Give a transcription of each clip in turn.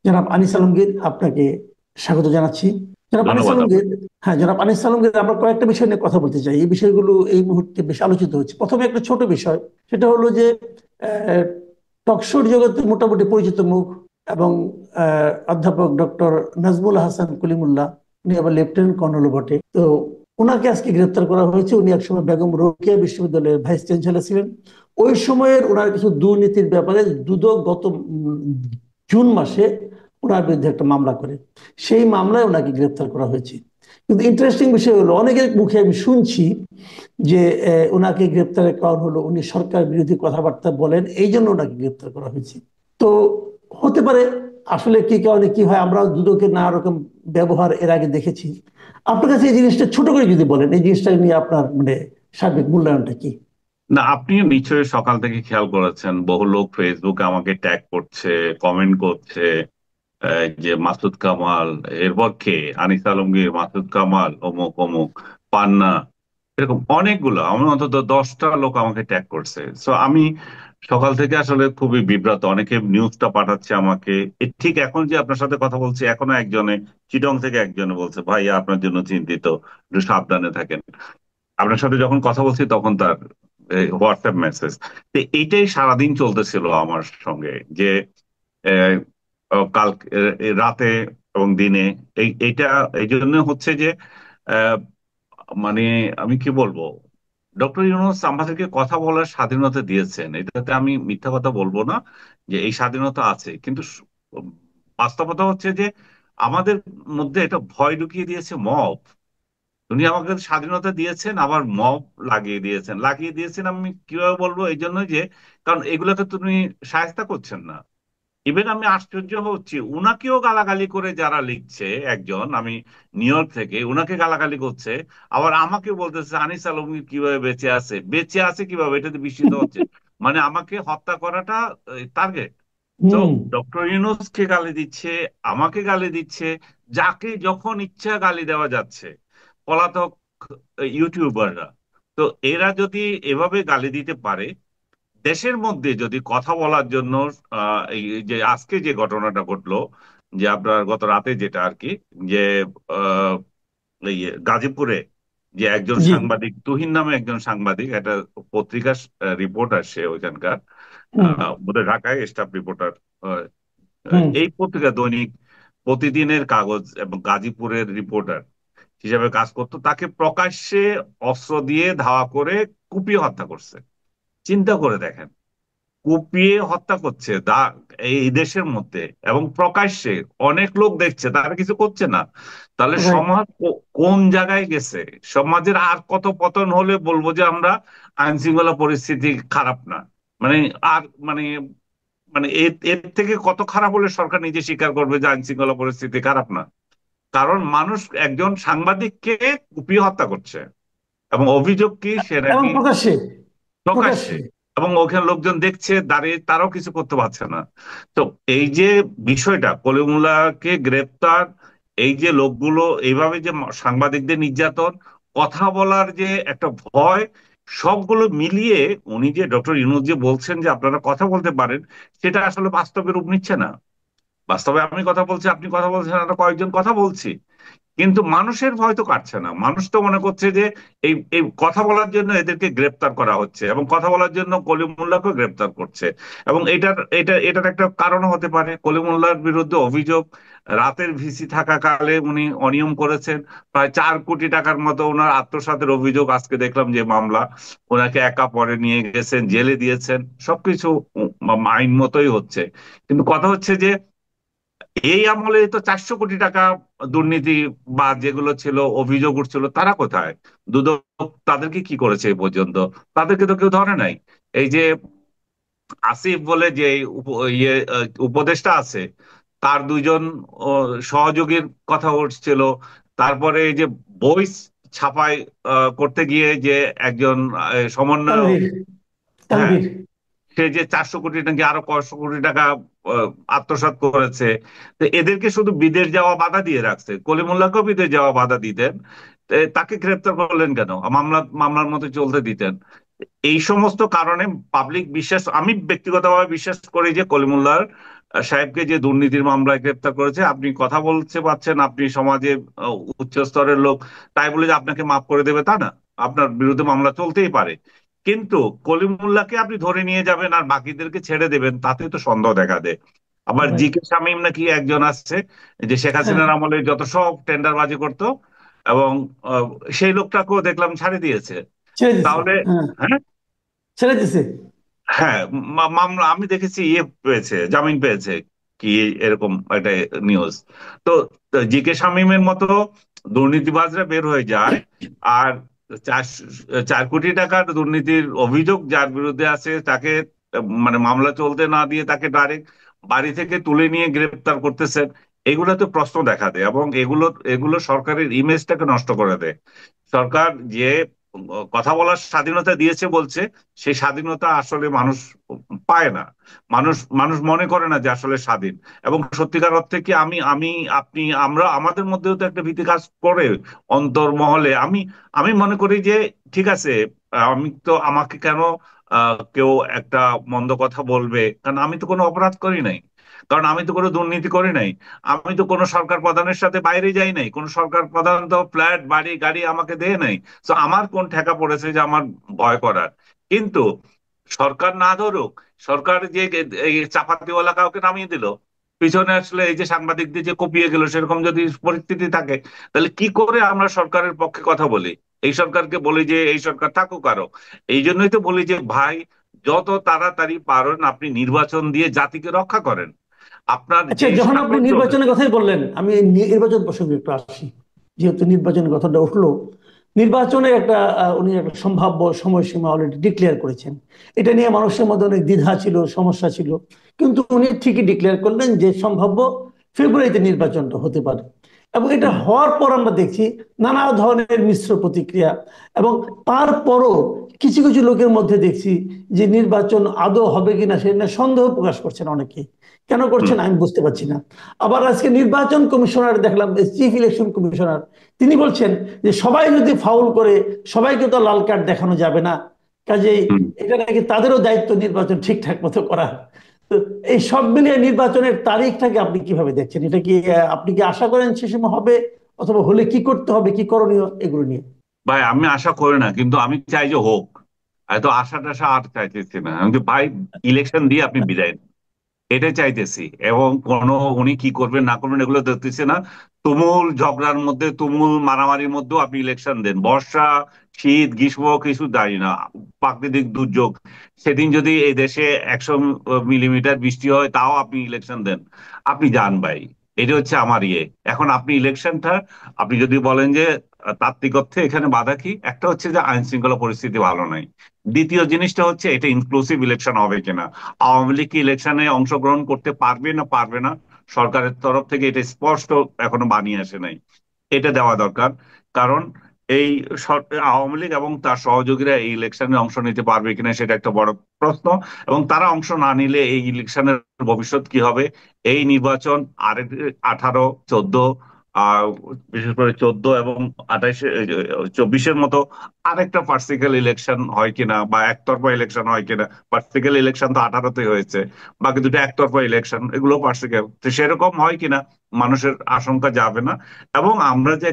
জনাব আনিস আলমগীর, আপনাকে স্বাগত জানাচ্ছি। জনাব আনিস ধন্যবাদ আলমগীর, আপনাকে। হ্যাঁ জনাব আনিস আলমগীর, আমরা কয়েকটা বিষয় নিয়ে কথা বলতে চাই। এই বিষয়গুলো এই মুহূর্তে বেশ আলোচিত হচ্ছে। প্রথমে একটা ছোট বিষয়, সেটা হলো যে টকশোর জগতে মোটামুটি পরিচিত মুখ এবং অধ্যাপক ডক্টর নাজমুল হাসান কলিমুল্লাহ, উনি আবার লেফটেন্যান্ট কর্নেল বটে। তো ওনাকে আজকে গ্রেপ্তার করা হয়েছে। উনি একসময় বেগম রোকেয়া বিশ্ববিদ্যালয়ের ভাইস চ্যান্সেলর ছিলেন। ওই সময়ের ওনার কিছু দুর্নীতির ব্যাপারে দুদক গত জুন মাসে ওনার বিরুদ্ধে একটা মামলা করে, সেই মামলায় ওনাকে গ্রেপ্তার করা হয়েছে। কিন্তু ইন্টারেস্টিং বিষয় হলো, অনেকের মুখে আমি শুনছি যে ওনাকে গ্রেপ্তারের কারণ হলো উনি সরকার বিরোধী কথাবার্তা বলেন, এই জন্য ওনাকে গ্রেপ্তার করা হয়েছে। তো হতে পারে, আসলে কি কারণে কি হয়, আমরা দুদকের নানা রকম ব্যবহার এর আগে দেখেছি। আপনার কাছে এই জিনিসটা ছোট করে যদি বলেন, এই জিনিসটা নিয়ে আপনার মানে সার্বিক মূল্যায়নটা কি? না, আপনিও নিশ্চয়ই সকাল থেকে খেয়াল করেছেন, বহু লোক ফেসবুকে আমাকে ট্যাগ করছে, কমেন্ট করছে, যে মাসুদ কামাল, এরপর কে, আনিস আলমগীর, মাসুদ কামাল, অমুক অমুক, পান্না, এরকম অনেকগুলো, আমার অন্তত 10টা লোক আমাকে ট্যাগ করছে। সো আমি সকাল থেকে আসলে খুবই বিব্রত। অনেকে নিউজটা পাঠাচ্ছে আমাকে। ঠিক এখন যে আপনার সাথে কথা বলছি, এখনো একজনে চিটং থেকে একজনে বলছে, ভাই আপনার জন্য চিন্তিত, একটু সাবধানে থাকেন। আপনার সাথে যখন কথা বলছি তখন তার হোয়াটসঅ্যাপ মেসেজ। তো এইটাই সারাদিন চলতেছিল আমার সঙ্গে, যে আহ, কাল রাতে এবং দিনে এইটা এই জন্য হচ্ছে যে আহ, মানে আমি কি বলবো, ডক্টর ইউনূস আমাদেরকে কথা বলার স্বাধীনতা দিয়েছেন, এটাতে আমি মিথ্যা কথা বলবো না, যে এই স্বাধীনতা আছে। কিন্তু বাস্তবতা হচ্ছে যে আমাদের মধ্যে এটা ভয় ঢুকিয়ে দিয়েছে মব। উনি আমাকে স্বাধীনতা দিয়েছেন, আবার মব লাগিয়ে দিয়েছেন আমি কিভাবে বলবো, এই জন্য যে কারণ এগুলোকে তুমি শায়েস্তা করছেন না। ইভেন আমি আশ্চর্য হচ্ছি, উনাকেও গালাগালি করে যারা লিখছে, একজন আমি নিউ ইয়র্ক থেকে, উনাকে গালাগালি করছে, আবার আমাকে বলতেছে আনিস আলমগীর কিভাবে বেঁচে আছে কিভাবে, এটাতে বিস্মিত হচ্ছে। মানে আমাকে হত্যা করাটা টার্গেট। তো হুম। ডক্টর ইউনূসকে গালি দিচ্ছে, আমাকে গালি দিচ্ছে, যাকে যখন ইচ্ছা গালি দেওয়া যাচ্ছে, পলাতক ইউটিউবাররা। তো এরা যদি এভাবে গালি দিতে পারে, দেশের মধ্যে যদি কথা বলার জন্য এই যে আজকে যে ঘটনাটা ঘটলো, যে আপনার গত রাতে যেটা আর কি, যে আহ, এই গাজীপুরে যে একজন জি। সাংবাদিক, তুহিন নামে একজন সাংবাদিক, একটা পত্রিকার রিপোর্টার, সে ওইখানকার হুম। বোধহয় ঢাকায় স্টাফ রিপোর্টার, হুম। এই পত্রিকা দৈনিক প্রতিদিনের কাগজ এবং গাজীপুরের রিপোর্টার হিসেবে কাজ করতো, তাকে প্রকাশ্যে অস্ত্র দিয়ে ধাওয়া করে কুপিয়ে হত্যা করছে। চিন্তা করে দেখেন, কুপিয়ে হত্যা করছে এই দেশের মধ্যে, এবং প্রকাশ্যে অনেক লোক দেখছে, তারা কিছু করছে না। তাহলে রাইট। সমাজ কোন জায়গায় গেছে? সমাজের আর কত পতন হলে বলবো যে আমরা আইন শৃঙ্খলা পরিস্থিতি খারাপ না? মানে আর মানে মানে এর এর থেকে কত খারাপ হলে সরকার নিজে স্বীকার করবে যে আইন শৃঙ্খলা পরিস্থিতি খারাপ না? কারণ মানুষ একজন সাংবাদিককে কুপিয়ে হত্যা করছে, এবং অভিযোগ কি, সে এবং নাকি প্রকাশ্যে। প্রকাশ্যে, প্রকাশ্যে। এবং ওখানে লোকজন দেখছে দাঁড়িয়ে, তারাও কিছু করতে পারছে না। তো এই যে বিষয়টা, কলিমুল্লাহকে গ্রেপ্তার, এই যে লোকগুলো এইভাবে যে সাংবাদিকদের নির্যাতন, কথা বলার যে একটা ভয়, সবগুলো মিলিয়ে উনি যে ডক্টর ইউনূস যে বলছেন যে আপনারা কথা বলতে পারেন, সেটা আসলে বাস্তবে রূপ নিচ্ছে না। বাস্তবে আমি কথা বলছি, আপনি কথা বলছেন, আমরা কয়েকজন কথা বলছি, কিন্তু মানুষের ভয় তো কাটছে না। মানুষ তো মনে করছে যে এই এই কথা বলার জন্য এদেরকে গ্রেপ্তার করা হচ্ছে, এবং কথা বলার জন্য কলিমুল্লাহকে গ্রেপ্তার করছে। এবং এটার একটা কারণও হতে পারে, কলিমুল্লাহর বিরুদ্ধে অভিযোগ, রাতের ভিসি থাকাকালে উনি অনিয়ম করেছেন, প্রায় 4 কোটি টাকার মতো ওনার আত্মসাতের অভিযোগ। আজকে দেখলাম যে মামলা, ওনাকে একা পরে নিয়ে গেছেন, জেলে দিয়েছেন, সবকিছু আইন মতোই হচ্ছে। কিন্তু কথা হচ্ছে যে এই আমলে তো 400 কোটি টাকা দুর্নীতি বা যেগুলো ছিল, অভিযোগ উঠছিল, তারা কোথায়? দুদক তাদেরকে কি করেছে এই পর্যন্ত? তাদেরকে তো কেউ ধরে নাই। এই যে আসিফ বলে যে উপদেষ্টা আছে, তার 2জন সহযোগীর কথা উঠছিল। তারপরে এই যে বই ছাপাই করতে গিয়ে যে একজন সমন্বয়, তানভীর। হ্যাঁ, তানভীর। সে যে 400 কোটি নাকি আরো কয়শো কোটি টাকা আত্মসাৎ করেছে। তো এদেরকে শুধু বিদেশ যাওয়া বাধা দিয়ে রাখছে, কলিমুল্লাহকেও বিদেশ যাওয়া বাধা দিতেন। তাকে গ্রেপ্তার করলেন কেন? মামলার মতো চলতে দিতেন। এই সমস্ত কারণে পাবলিক বিশ্বাস, আমি ব্যক্তিগতভাবে বিশ্বাস করি যে কলিমুল্লাহর সাহেবকে যে দুর্নীতির মামলায় গ্রেপ্তার করেছে, আপনি কথা বলতে পারছেন, আপনি সমাজে উচ্চ স্তরের লোক, তাই বলে যে আপনাকে মাফ করে দেবে তা না। আপনার বিরুদ্ধে মামলা চলতেই পারে, কিন্তু কলিমুল্লাহকে আপনি ধরে নিয়ে যাবেন আর বাকিদেরকে ছেড়ে দেবেন, তাতে তো সন্দেহ দেখা দেয়। আবার জি রাইট। কে শামীম নাকি একজন আছে, যে শেখ হ্যাঁ, হাসিনার আমলে যত সব টেন্ডারবাজি করতো, এবং আহ, সেই লোকটাকেও দেখলাম ছাড়ে দিয়েছে। ছেড়ে দিছে। তাহলে হ্যাঁ, হ্যাঁ, ছেড়ে দিছে। হ্যাঁ, মামলা আমি দেখেছি, ইয়ে পেয়েছে, জামিন পেয়েছে, কি এরকম একটা নিউজ। তো জি কে শামীমের মতো দুর্নীতিবাজরা বের হয়ে যায়, আর 4 কোটি টাকার দুর্নীতির অভিযোগ যার বিরুদ্ধে আছে তাকে মানে মামলা চলতে না দিয়ে তাকে ডাইরেক্ট বাড়ি থেকে তুলে নিয়ে গ্রেপ্তার করতেছেন। এগুলো তো প্রশ্ন দেখা দেয়, এবং এগুলো এগুলো সরকারের ইমেজটাকে নষ্ট করে দেয়। সরকার যে কথা বলার স্বাধীনতা দিয়েছে বলছে, সেই স্বাধীনতা আসলে মানুষ পায় না। মানুষ মানুষ মনে করে না যে আসলে স্বাধীন। এবং সত্যিকার অর্থে কি, আমি আমি আপনি আমরা আমাদের মধ্যেও তো একটা ভীতি কাজ করে অন্তর্মহলে। আমি আমি মনে করি যে ঠিক আছে, আমি তো, আমাকে কেন কেউ একটা মন্দ কথা বলবে, কারণ আমি তো কোনো অপরাধ করি নাই, কারণ আমি তো কোনো দুর্নীতি করি নাই, আমি তো কোনো সরকার প্রধানের সাথে বাইরে যাই নাই, কোনো সরকার প্রধান তো ফ্ল্যাট বাড়ি গাড়ি আমাকে দেয় নাই। তো আমার কোন ঠেকা পড়েছে যে আমার ভয় করার? কিন্তু সরকার না ধরুক, সরকার যে এই চাপাতিওয়ালা কাউকে নামিয়ে দিল, পিছনে আসলে এই যে সাংবাদিকদের যে কপিয়ে গেল, সেরকম যদি পরিস্থিতি থাকে, তাহলে কি করে আমরা সরকারের পক্ষে কথা বলি? এই সরকারকে বলি যে এই সরকার থাকুক আরো। এই জন্যই তো বলি যে ভাই, যত তাড়াতাড়ি পারেন আপনি নির্বাচন দিয়ে জাতিকে রক্ষা করেন। আপনার আচ্ছা, যে যখন আপনি সামর্থ্য নির্বাচনের কথাই বললেন, আমি এই নির্বাচন প্রসঙ্গে একটু আসি। যেহেতু নির্বাচনের কথাটা উঠলো, নির্বাচনে একটা উনি একটা সম্ভাব্য সময়সীমা অলরেডি ডিক্লেয়ার করেছেন। এটা নিয়ে মানুষের মধ্যে অনেক দ্বিধা ছিল, সমস্যা ছিল, কিন্তু উনি ঠিকই ডিক্লেয়ার করলেন যে সম্ভাব্য ফেব্রুয়ারিতে নির্বাচনটা হতে পারে। এবং এটা হুম, হওয়ার পর আমরা দেখছি নানা ধরনের মিশ্র প্রতিক্রিয়া। এবং তারপরও কিছু কিছু লোকের মধ্যে দেখছি যে নির্বাচন আদৌ হবে কিনা সে নিয়ে সন্দেহ প্রকাশ করছেন অনেকে। কেন হুম, করছেন আমি বুঝতে পারছি না। আবার আজকে নির্বাচন কমিশনার দেখলাম, চিফ ইলেকশন কমিশনার, তিনি বলছেন যে সবাই যদি ফাউল করে সবাইকে তো লাল কার্ড দেখানো যাবে না, কাজেই হুম। এটা নাকি তাদেরও দায়িত্ব নির্বাচন ঠিকঠাক মতো করা। তো এই সব মিলিয়ে নির্বাচনের তারিখটাকে আপনি কিভাবে দেখছেন? এটা কি আপনি কি আশা করেন সে সময় হবে, অথবা হলে কি করতে হবে, কি করণীয়, এগুলো নিয়ে? ভাই, আমি আশা করি না, কিন্তু আমি চাই যে হোক। এত আশা টাশা আর চাইতেছি না, আমি যে ভাই, ইলেকশন দিয়ে আপনি বিদায় নেন, এটাই চাইতেছি। এবং উনি কি করবেন না করবেন এগুলো দেখতেছি না। তুমুল ঝগড়ার মধ্যে, তুমুল মারামারির মধ্যেও আপনি ইলেকশন দেন। বর্ষা, শীত, গ্রীষ্ম কিছু দাঁড়িয়ে না, প্রাকৃতিক দুর্যোগ, সেদিন যদি এই দেশে 100 মিলিমিটার বৃষ্টি হয়, তাও আপনি ইলেকশন দেন। আপনি যান ভাই, এটা হচ্ছে আমার ইয়ে। এখন আপনি ইলেকশনটা, আপনি যদি বলেন যে তাত্ত্বিক অর্থে এখানে বাধা কি, একটা হচ্ছে যে আইন শৃঙ্খলা পরিস্থিতি ভালো নাই। দ্বিতীয় জিনিসটা হচ্ছে এটা ইনক্লুসিভ ইলেকশন হবে কিনা, আওয়ামী লীগ কি ইলেকশনে অংশগ্রহণ করতে পারবে না পারবে না, সরকারের তরফ থেকে এটা স্পষ্ট এখনো বানিয়ে আসে নাই। এটা দেওয়া দরকার। কারণ এই আওয়ামী লীগ এবং তার সহযোগীরা এই ইলেকশনে অংশ নিতে পারবে কিনা সেটা একটা বড় প্রশ্ন। এবং তারা অংশ না নিলে এই ইলেকশনের ভবিষ্যৎ কি হবে? এই নির্বাচন আরেক 18, 14, আহ বিশেষ করে 14 এবং 28, 24-এর মতো আরেকটা পার্সিক্যাল ইলেকশন হয় কিনা, বা একতরফা ইলেকশন হয় কিনা। পার্সিক্যাল ইলেকশন তো 18-তে হয়েছে, বাকি দুটো একতরফা ইলেকশন, এগুলো পার্সিক্যাল, তো সেরকম হয় কিনা মানুষের আশঙ্কা যাবে না। এবং আমরা যে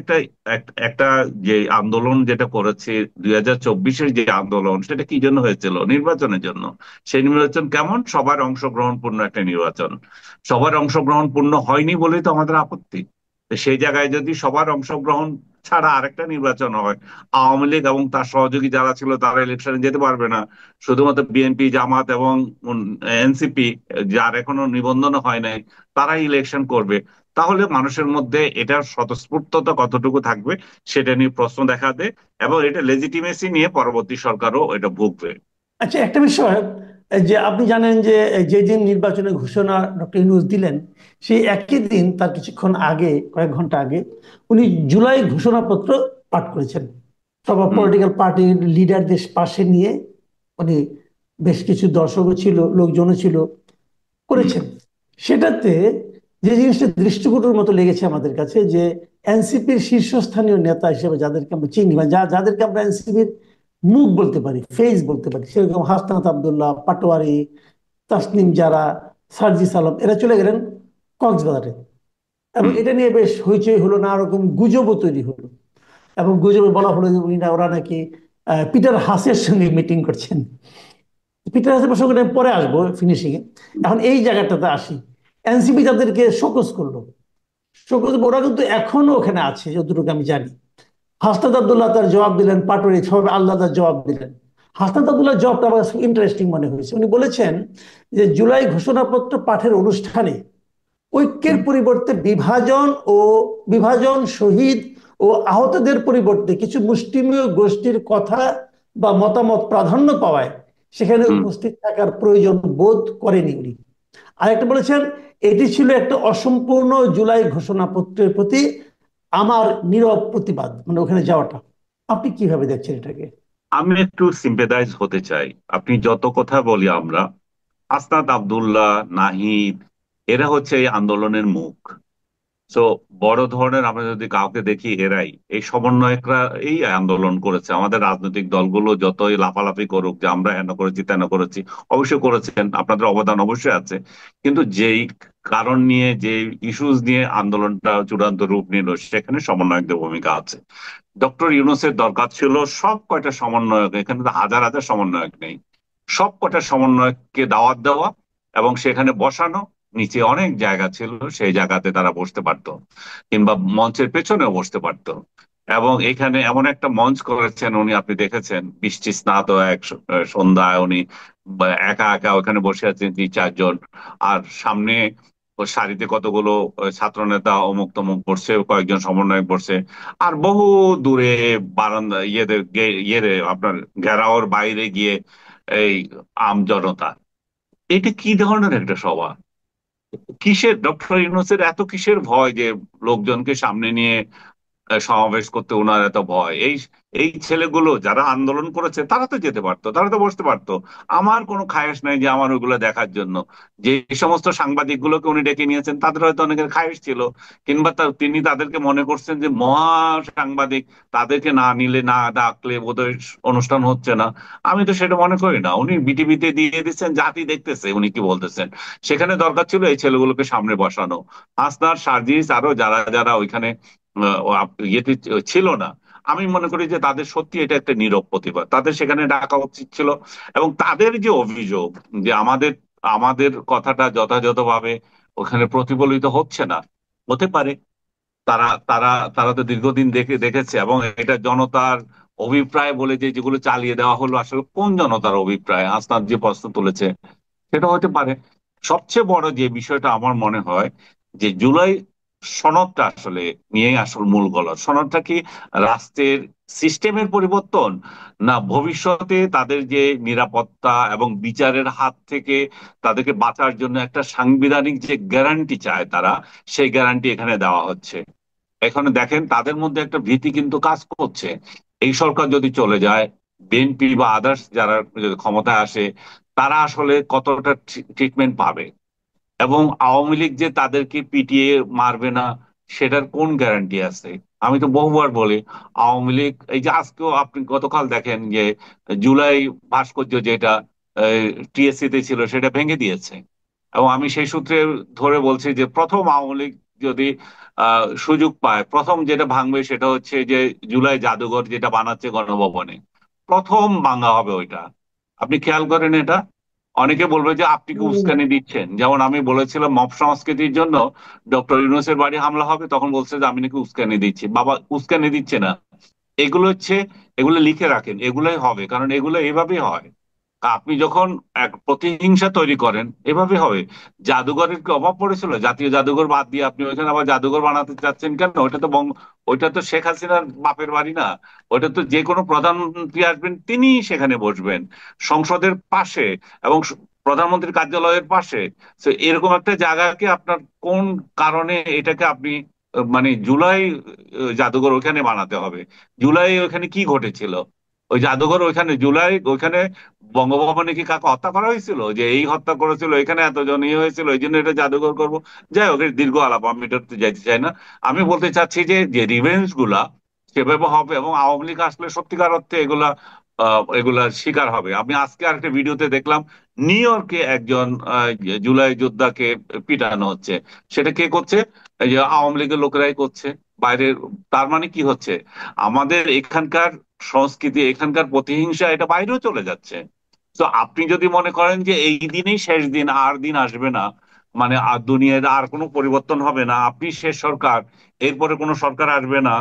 একটা যে আন্দোলন যেটা করেছি, 2024-এর যে আন্দোলন, সেটা কি জন্য হয়েছিল? নির্বাচনের জন্য। সেই নির্বাচন কেমন? সবার অংশগ্রহণপূর্ণ একটা নির্বাচন। সবার অংশগ্রহণপূর্ণ হয়নি বলেই তো আমাদের আপত্তি। তো সেই জায়গায় যদি সবার অংশগ্রহণ ছাড়া আরেকটা নির্বাচন হয়, আওয়ামী লীগ এবং তার সহযোগী যারা ছিল তারা ইলেকশনে যেতে পারবে না, শুধুমাত্র বিএনপি, জামাত এবং এনসিপি, যার এখনো নিবন্ধন হয় নাই, তারাই ইলেকশন করবে, তাহলে মানুষের মধ্যে এটার স্বতঃস্ফূর্ততা কতটুকু থাকবে সেটা নিয়ে প্রশ্ন দেখা দেয়। এবং এটা লেজিটিমেসি নিয়ে পরবর্তী সরকারও এটা ভুগবে। আচ্ছা, একটা বিষয়, এই যে আপনি জানেন যে যেদিন নির্বাচনের ঘোষণা ডক্টর ইউনূস দিলেন, সেই একই দিন তার কিছুক্ষণ আগে, কয়েক ঘন্টা আগে, উনি জুলাই ঘোষণাপত্র পাঠ করেছেন। সব হুম, পলিটিক্যাল পার্টির লিডারদের পাশে নিয়ে উনি, বেশ কিছু দর্শকও ছিল, লোকজনও ছিল, হুম, করেছেন। সেটাতে যে জিনিসটা দৃষ্টিকটুর মতো লেগেছে আমাদের কাছে, যে এনসিপির শীর্ষস্থানীয় নেতা হিসেবে যাদেরকে আমরা চিনি, বা যাদেরকে আমরা এনসিপির মুখ বলতে পারি, ফেস বলতে পারি, সেরকম হাসনাত আব্দুল্লাহ, পাটোয়ারি, তাসনিম জারা, সার্জিস আলম, এরা চলে গেলেন কক্সবাজারে। এবং হুম। এটা নিয়ে বেশ হইচই হলো, নানা রকম গুজবও তৈরি হলো। এবং গুজবে বলা হলো যে ওরা নাকি পিটার হাসের সঙ্গে মিটিং করছেন। পিটার হাসের প্রসঙ্গে আমি পরে আসবো ফিনিশিং এ। এখন এই জায়গাটাতে আসি, এনসিপি যাদেরকে শোকজ করলো, শোকজ ওরা কিন্তু এখনো ওখানে আছে যতটুকু আমি জানি। হাসনাত আব্দুল্লাহ তার জবাব দিলেন, পাটোয়ারি সবাই আল্লাহ তার জবাব দিলেন। হাসনাত আব্দুল্লাহ জবাবটা আমার ইন্টারেস্টিং মনে হয়েছে। উনি বলেছেন যে জুলাই ঘোষণাপত্র পাঠের অনুষ্ঠানে ঐক্যের হুম। পরিবর্তে বিভাজন ও বিভাজন, শহীদ ও আহতদের পরিবর্তে কিছু মুষ্টিমেয় গোষ্ঠীর কথা বা মতামত প্রাধান্য পাওয়ায় সেখানে হুম। উপস্থিত থাকার প্রয়োজন বোধ করেনি উনি। আরেকটা বলেছেন, এটি ছিল একটা অসম্পূর্ণ জুলাই ঘোষণাপত্রের প্রতি আমার নীরব প্রতিবাদ, মানে ওখানে যাওয়াটা। আপনি কিভাবে দেখছেন এটাকে? আমি একটু সিম্পেদাইজ হতে চাই। আপনি যত কথা বলি আমরা, আসনাদ আব্দুল্লাহ, নাহিদ, এরা হচ্ছে এই আন্দোলনের মুখ। তো বড় ধরনের আমরা যদি কাউকে দেখি, এরাই এই সমন্বয়করা এই আন্দোলন করেছে। আমাদের রাজনৈতিক দলগুলো যতই লাফালাফি করুক যে আমরা হেন করেছি তেন করেছি, অবশ্যই করেছেন, আপনাদের অবদান অবশ্যই আছে। কিন্তু যেই কারণ নিয়ে, যে ইস্যুস নিয়ে আন্দোলনটা চূড়ান্ত রূপ নিল, সেখানে সমন্বয়কদের ভূমিকা আছে। ডক্টর ইউনূসের দরকার ছিল সব কয়টা সমন্বয়ক, এখানে তো হাজার হাজার সমন্বয়ক নেই, সব কয়টা সমন্বয়ককে দাওয়াত দেওয়া এবং সেখানে বসানো। নিচে অনেক জায়গা ছিল, সেই জায়গাতে তারা বসতে পারতো, কিংবা মঞ্চের পেছনেও বসতে পারতো। এবং এখানে এমন একটা মঞ্চ করেছেন উনি, আপনি দেখেছেন বৃষ্টি স্নাত এক সন্ধ্যায় উনি একা একা ওখানে বসে আছেন 3-4 জন। আর সামনে ও সারিতে কতগুলো ছাত্র নেতা অমুক তমুক বসছে, কয়েকজন সমন্বয়ক বসছে। আর বহু দূরে বারান্দা ইয়েতে আপনার ঘেরাওর বাইরে গিয়ে এই আম জনতা। এটা কি ধরনের একটা সভা? কিসের ডক্টর ইউনূসের এত কিসের ভয় যে লোকজনকে সামনে নিয়ে সমাবেশ করতে ওনার এত ভয়? এই এই ছেলেগুলো যারা আন্দোলন করেছে তারা তো যেতে পারতো, তারা তো বসতে পারতো। আমার কোনো খায়েশ নাই যে আমার ওইগুলো দেখার জন্য। যে সমস্ত সাংবাদিক গুলোকে উনি ডেকে নিয়েছেন, তাদের হয়তো অনেকের খায়েশ ছিল, কিংবা তিনি তাদেরকে মনে করছেন যে মহা সাংবাদিক, তাদেরকে না নিলে, না ডাকলে বোধহয় অনুষ্ঠান হচ্ছে না। আমি তো সেটা মনে করি না। উনি বিটিভিতে দিয়ে দিচ্ছেন, জাতি দেখতেছে উনি কি বলতেছেন। সেখানে দরকার ছিল এই ছেলেগুলোকে সামনে বসানো। হাসনার, সার্জিস, আরো যারা যারা ওইখানে ইয়েতে ছিল না, আমি মনে করি যে তাদের সত্যি এটা একটা নীরব প্রতিবাদ, তাদের সেখানে ডাকা উচিত ছিল। এবং তাদের যে অভিযোগ যে আমাদের আমাদের কথাটা যথাযথভাবে ওখানে প্রতিফলিত হচ্ছে না, হতে পারে তারা তারা তারা তো দীর্ঘদিন দেখেছে। এবং এটা জনতার অভিপ্রায় বলে যে যেগুলো চালিয়ে দেওয়া হলো, আসলে কোন জনতার অভিপ্রায় আসনাদ যে প্রশ্ন তুলেছে, সেটা হতে পারে। সবচেয়ে বড় যে বিষয়টা আমার মনে হয় যে জুলাই সনদটা আসলে নিয়েই আসল মূল গলদ। সনদটা কি রাষ্ট্রের সিস্টেমের পরিবর্তন, না ভবিষ্যতে তাদের যে নিরাপত্তা এবং বিচারের হাত থেকে তাদেরকে বাঁচার জন্য একটা সাংবিধানিক যে গ্যারান্টি চায় তারা, সেই গ্যারান্টি এখানে দেওয়া হচ্ছে? এখানে দেখেন তাদের মধ্যে একটা ভীতি কিন্তু কাজ করছে। এই সরকার যদি চলে যায়, বিএনপি বা আদার্স যারা যদি ক্ষমতায় আসে, তারা আসলে কতটা ট্রিটমেন্ট পাবে। এবং আওয়ামী লীগ যে তাদেরকে পিটিয়ে মারবে না, সেটার কোন গ্যারান্টি আছে? আমি তো বহুবার বলি, আওয়ামী লীগ এই যে আজকেও আপনি গতকাল দেখেন যে জুলাই ভাস্কর্য যেটা টিএসসি তে ছিল, সেটা ভেঙে দিয়েছে। এবং আমি সেই সূত্রে ধরে বলছি যে প্রথম আওয়ামী লীগ যদি সুযোগ পায়, প্রথম যেটা ভাঙবে সেটা হচ্ছে যে জুলাই জাদুঘর যেটা বানাচ্ছে গণভবনে, প্রথম ভাঙা হবে ওইটা। আপনি খেয়াল করেন এটা। অনেকে বলবে যে আপনি কি উস্কানি দিচ্ছেন, যেমন আমি বলেছিলাম মব সংস্কৃতির জন্য ডক্টর ইউনূসের বাড়ি হামলা হবে, তখন বলছে যে আমি নাকি উস্কানি দিচ্ছি। বাবা, উস্কানি দিচ্ছে না। এগুলো হচ্ছে, এগুলো লিখে রাখেন, এগুলোই হবে, কারণ এগুলো এভাবেই হয়। আপনি যখন এক প্রতিহিংসা তৈরি করেন, এভাবে হবে। জাদুঘরের কি অভাব পড়েছিল? জাতীয় জাদুঘর বাদ দিয়ে আপনি ওইখানে আবার জাদুঘর বানাতে চাচ্ছেন কেন? ওইটা তো শেখ হাসিনার বাপের বাড়ি না। ওইটা তো যে কোনো প্রধানমন্ত্রী আসবেন তিনি সেখানে বসবেন, সংসদের পাশে এবং প্রধানমন্ত্রীর কার্যালয়ের পাশে। তো এরকম একটা জায়গাকে আপনার কোন কারণে এটাকে আপনি মানে জুলাই জাদুঘর ওখানে বানাতে হবে? জুলাই ওখানে কি ঘটেছিল? ওই জাদুঘর ওইখানে জুলাই ওইখানে বঙ্গভবনে কি কাকে হত্যা করা হয়েছিল যে এই হত্যা করেছিল, এখানে এতজন ইয়ে হয়েছিল, এই জন্য এটা জাদুঘর করব? যাই হোক, এর দীর্ঘ আলাপ, আমি এটাতে যাইতে চাই না। আমি বলতে চাচ্ছি যে যে রিভেঞ্জ গুলা সেভাবে হবে, এবং আওয়ামী লীগ আসলে সত্যিকার অর্থে এগুলা শিকার হবে। আমি আজকে আরেকটা ভিডিওতে দেখলাম নিউ ইয়র্কে একজন জুলাই যোদ্ধাকে পিটানো হচ্ছে। সেটা কে করছে? এই যে আওয়ামী লীগের লোকেরাই করছে বাইরের। তার মানে কি হচ্ছে, আমাদের এখানকার সংস্কৃতি, এখানকার প্রতিহিংসা এটা বাইরেও চলে যাচ্ছে। তো আপনি যদি মনে করেন যে এই দিনেই শেষ দিন, আর দিন আসবে না, মানে আর দুনিয়ায় আর কোনো পরিবর্তন হবে না, আপনি শেষ সরকার, এরপরে কোনো সরকার আসবে না,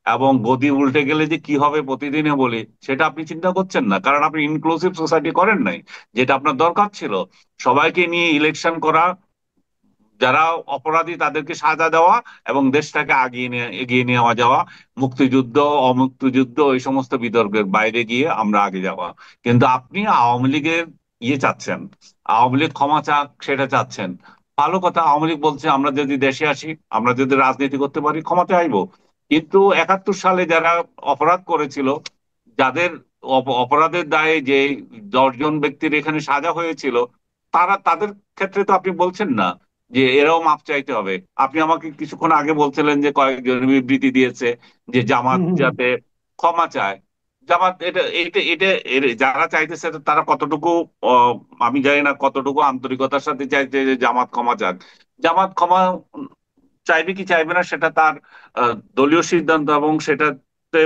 এবং গদি উল্টে গেলে যে কি হবে প্রতিদিনে বলি, সেটা আপনি চিন্তা করছেন না, কারণ আপনি ইনক্লুসিভ সোসাইটি করেন নাই। যেটা আপনার দরকার ছিল, সবাইকে নিয়ে ইলেকশন করা, যারা অপরাধী তাদেরকে সাজা দেওয়া, এবং দেশটাকে এগিয়ে নিয়ে যাওয়া, মুক্তিযুদ্ধ, অমুক্তিযুদ্ধ, এই সমস্ত বিতর্কের বাইরে গিয়ে আমরা আগে যাওয়া। কিন্তু আপনি আওয়ামী লীগের চাচ্ছেন, আওয়ামী লীগ ক্ষমা চাক সেটা চাচ্ছেন। ভালো কথা, আওয়ামী লীগ বলছে আমরা যদি দেশে আসি, আমরা যদি রাজনীতি করতে পারি, ক্ষমতায় আইবো। কিন্তু 71 সালে যারা অপরাধ করেছিল, যাদের অপরাধের দায়ে যে 10 জন ব্যক্তির এখানে সাজা হয়েছিল, তাদের ক্ষেত্রে তো আপনি বলছেন না যে এরাও মাপ চাইতে হবে। আপনি আমাকে কিছুক্ষণ আগে বলছিলেন যে কয়েকজন বিবৃতি দিয়েছে যে জামাত হুম, হুম, হুম। যাতে ক্ষমা চায়। জামাত এটা এটা এটা যারা চাইতেছে তারা কতটুকু, আহ, আমি জানি না কতটুকু আন্তরিকতার সাথে চাইছে যে জামাত ক্ষমা চাক। জামাত ক্ষমা চাইবে কি চাইবে না সেটা তার দলীয় সিদ্ধান্ত, এবং সেটাতে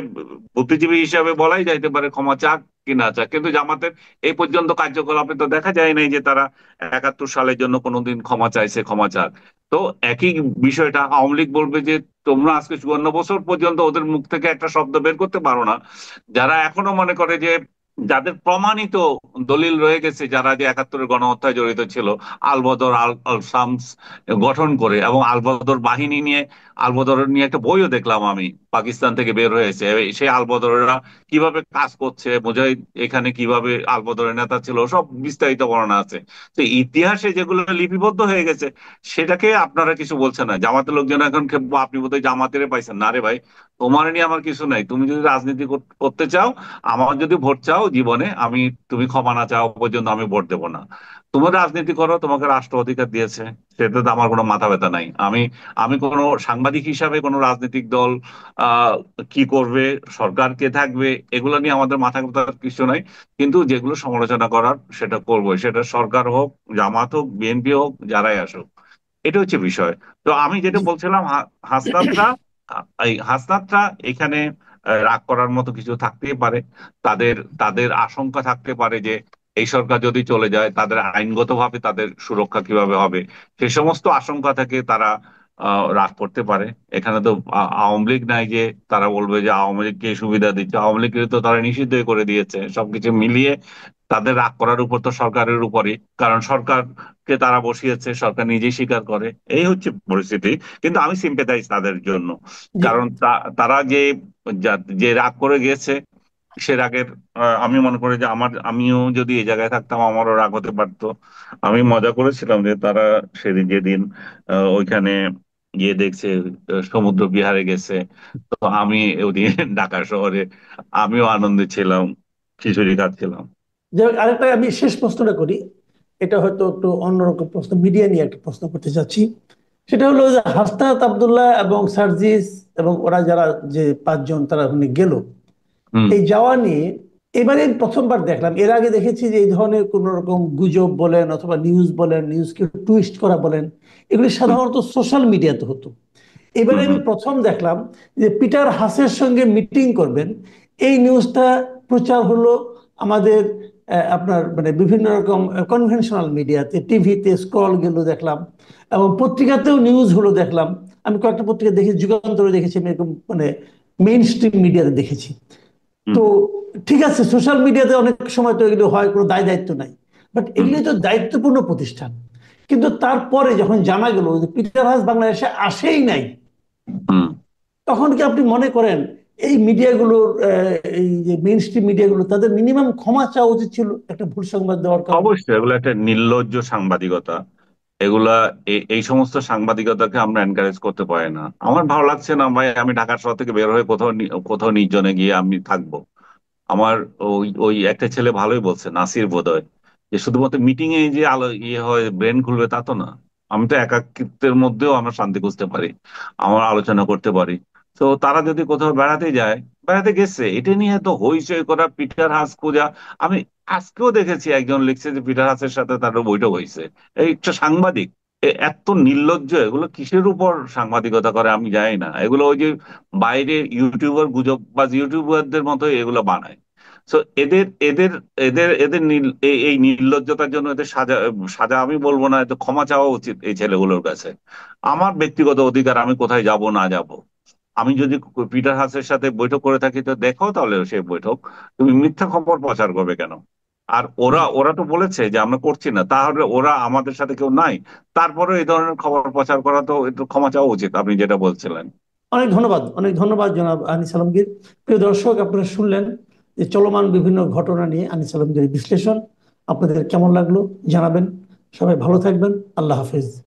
বুদ্ধিজীবী হিসাবে বলাই যাইতে পারে ক্ষমা চাক কি না চাক। কিন্তু জামাতের এই পর্যন্ত কার্যকলাপে তো দেখা যায় নাই যে তারা 71 সালের জন্য কোনোদিন ক্ষমা চাইছে, ক্ষমা চাক। তো একই বিষয়টা আওয়ামী লীগ বলবে যে তোমরা আজকে 54 বছর পর্যন্ত ওদের মুখ থেকে একটা শব্দ বের করতে পারো না। যারা এখনো মনে করে যে, যাদের প্রমাণিত দলিল রয়ে গেছে, যারা যে 71-এর গণহত্যায় জড়িত ছিল, আলবদর, আল শামস গঠন করে, এবং আলবদর বাহিনী নিয়ে, আলবদর নিয়ে একটা বইও দেখলাম আমি, পাকিস্তান থেকে বের হয়েছে। সেই আলবদরেরা কিভাবে কাজ করছে, মুজাহিদ এখানে কিভাবে আলবদরের নেতা ছিল, সব বিস্তারিত বর্ণনা আছে। তো ইতিহাসে যেগুলো লিপিবদ্ধ হয়ে গেছে, সেটাকে আপনারা কিছু বলছেন না। জামাতের লোকজন এখন আপনি বোধহয় জামাতের পাইছেন না রে ভাই, তোমার নিয়ে আমার কিছু নাই। তুমি যদি রাজনীতি করতে চাও, আমার যদি ভোট চাও জীবনে, তুমি ক্ষমা না চাও পর্যন্ত আমি ভোট দেবো না। তুমি রাজনীতি করো, তোমাকে রাষ্ট্র অধিকার দিয়েছে, সেটাতে আমার কোনো মাথা ব্যথা নাই। আমি কোনো সাংবাদিক হিসাবে কোনো রাজনৈতিক দল আহ কি করবে, সরকার কে থাকবে, এগুলো নিয়ে আমাদের মাথা ব্যথার কিছু নাই। কিন্তু যেগুলো সমালোচনা করার সেটা করবো, সেটা সরকার হোক, জামাত হোক, বিএনপি হোক, যারাই আসুক। এটা হচ্ছে বিষয়। তো আমি যেটা জি। বলছিলাম, হাসনাতরা এই হাসনাতরা এখানে রাগ করার মতো কিছু থাকতেই পারে। তাদের তাদের আশঙ্কা থাকতে পারে যে এই সরকার যদি চলে যায়, তাদের আইনগতভাবে তাদের সুরক্ষা কিভাবে হবে, সে সমস্ত আশঙ্কা থেকে তারা রাগ করতে পারে। এখানে তো আওয়ামী লীগ নাই যে তারা বলবে যে আওয়ামী লীগকে সুবিধা দিচ্ছে, আওয়ামী লীগকে তো তারা নিষিদ্ধ করে দিয়েছে। সবকিছু মিলিয়ে তাদের রাগ করার উপর তো সরকারের উপরই, কারণ সরকারকে তারা বসিয়েছে, সরকার নিজেই স্বীকার করে। এই হচ্ছে পরিস্থিতি। কিন্তু আমি সিম্পেথাইজ তাদের জন্য, জি। কারণ তারা যে রাগ করে গিয়েছে, সে রাগের, আমি মনে করি যে আমিও যদি এই জায়গায় থাকতাম আমারও রাগ হতে পারতো। আমি মজা করেছিলাম যে তারা সেদিন যেদিন ওইখানে গিয়ে দেখছে সমুদ্র বিহারে গেছে, তো আমি ওদিন ঢাকা শহরে আমিও আনন্দে ছিলাম, খিচুড়ি খাচ্ছিলাম। যাই হোক, আরেকটা আমি শেষ প্রশ্নটা করি। এটা হয়তো একটু অন্যরকম প্রশ্ন, মিডিয়া নিয়ে একটা প্রশ্ন করতে চাচ্ছি। সেটা হলো যে হাসনাত আব্দুল্লাহ এবং সার্জিস এবং ওরা যারা, যে পাঁচজন তারা ওখানে গেল, হুম। এই যাওয়া নিয়ে এবারে প্রথমবার দেখলাম। এর আগে দেখেছি যে এই ধরনের কোন রকম গুজব বলেন অথবা নিউজ বলেন, নিউজকে টুইস্ট করা বলেন, এগুলি হুম। সাধারণত সোশ্যাল মিডিয়াতে হতো। হুম। এবারে আমি হুম। প্রথম দেখলাম যে পিটার হাসের সঙ্গে মিটিং করবেন, এই নিউজটা প্রচার হলো আমাদের আপনার মানে বিভিন্ন রকম কনভেনশনাল মিডিয়াতে, টিভিতে স্ক্রল গেল দেখলাম, এবং পত্রিকাতেও নিউজ হলো দেখলাম। আমি কয়েকটা পত্রিকা দেখেছি, যুগান্তরে দেখেছি, আমি এরকম মানে মেইন স্ট্রিম মিডিয়াতে দেখেছি। হুম। তো ঠিক আছে, সোশ্যাল মিডিয়াতে অনেক সময় তো এগুলো হয়, কোনো দায় দায়িত্ব নাই, বাট হুম। এগুলি তো দায়িত্বপূর্ণ প্রতিষ্ঠান। কিন্তু তারপরে যখন জানা গেল যে পিটার হাস বাংলাদেশে আসেই নাই, হুম। তখন কি আপনি মনে করেন এই মিডিয়াগুলোর, এই যে মেইন স্ট্রিম মিডিয়াগুলো, তাদের মিনিমাম ক্ষমা চাওয়া উচিত ছিল একটা ভুল সংবাদ দেওয়ার কারণে? অবশ্যই এগুলো একটা নির্লজ্জ সাংবাদিকতা। এগুলা এই সমস্ত সাংবাদিকতাকে আমরা এনকারেজ করতে পারি না। আমার ভালো লাগছে না ভাই, আমি ঢাকা শহর থেকে বের হয়ে কোথাও কোথাও নির্জনে গিয়ে আমি থাকবো। আমার ওই ওই একটা ছেলে ভালোই বলছে, নাসির বোধহয়, যে শুধুমাত্র মিটিং এ যে আলো হয় ব্রেন খুলবে তা তো না। আমি তো একাকিত্বের মধ্যেও আমরা শান্তি খুঁজতে পারি, আমার আলোচনা করতে পারি। তো তারা যদি কোথাও বেড়াতে যায়, বেড়াতে গেছে, এটা নিয়ে তো হইচই করা, পিটার হাস খোঁজা। আমি আজকেও দেখেছি একজন লিখছে যে পিটার হাসের সাথে তার বৈঠক হয়েছে। এই একটা সাংবাদিক, এত নির্লজ্জ! এগুলো কিসের উপর সাংবাদিকতা করে আমি জানি না। এগুলো ওই যে বাইরে ইউটিউবার, গুজব বা ইউটিউবারদের মতো এগুলো বানায়। তো এদের এদের এদের এদের এই নির্লজ্জতার জন্য এদের সাজা, সাজা আমি বলবো না, এদের ক্ষমা চাওয়া উচিত এই ছেলেগুলোর কাছে। আমার ব্যক্তিগত অধিকার, আমি কোথায় যাব না যাব। আমি যদি পিটার হাসের সাথে বৈঠক করে থাকি তো দেখো তাহলে সেই বৈঠক। তুমি মিথ্যা খবর প্রচার করবে কেন? আর ওরা ওরা তো বলেছে যে আমরা করছি না, তাহলে ওরা আমাদের সাথে কেউ নাই, তারপরে এই ধরনের খবর প্রচার করা তো একটু ক্ষমা চাওয়া উচিত, আপনি যেটা বলছিলেন। অনেক ধন্যবাদ, অনেক ধন্যবাদ জনাব আনিস আলমগীর। প্রিয় দর্শক, আপনারা শুনলেন যে চলমান বিভিন্ন ঘটনা নিয়ে আনিস আলমগীর বিশ্লেষণ। আপনাদের কেমন লাগলো জানাবেন। সবাই ভালো থাকবেন। আল্লাহ হাফেজ।